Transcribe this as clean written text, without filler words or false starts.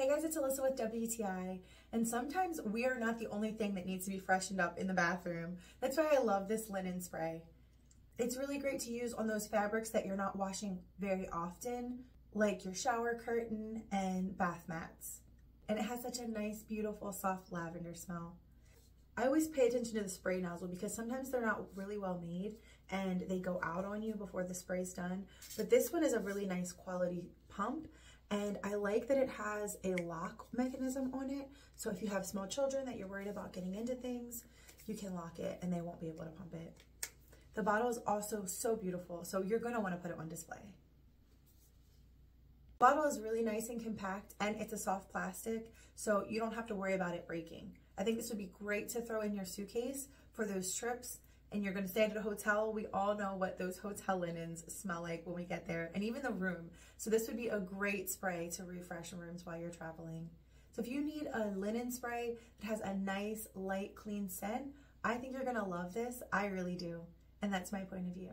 Hey guys, it's Alyssa with WTI, and sometimes we are not the only thing that needs to be freshened up in the bathroom. That's why I love this linen spray. It's really great to use on those fabrics that you're not washing very often, like your shower curtain and bath mats. And it has such a nice, beautiful, soft lavender smell. I always pay attention to the spray nozzle because sometimes they're not really well made and they go out on you before the spray's done. But this one is a really nice quality pump, and I like that it has a lock mechanism on it. So if you have small children that you're worried about getting into things, you can lock it and they won't be able to pump it. The bottle is also so beautiful, so you're gonna wanna put it on display. The bottle is really nice and compact, and it's a soft plastic, so you don't have to worry about it breaking. I think this would be great to throw in your suitcase for those trips, and you're gonna stay at a hotel. We all know what those hotel linens smell like when we get there, and even the room. So this would be a great spray to refresh rooms while you're traveling. So if you need a linen spray that has a nice, light, clean scent, I think you're gonna love this. I really do, and that's my point of view.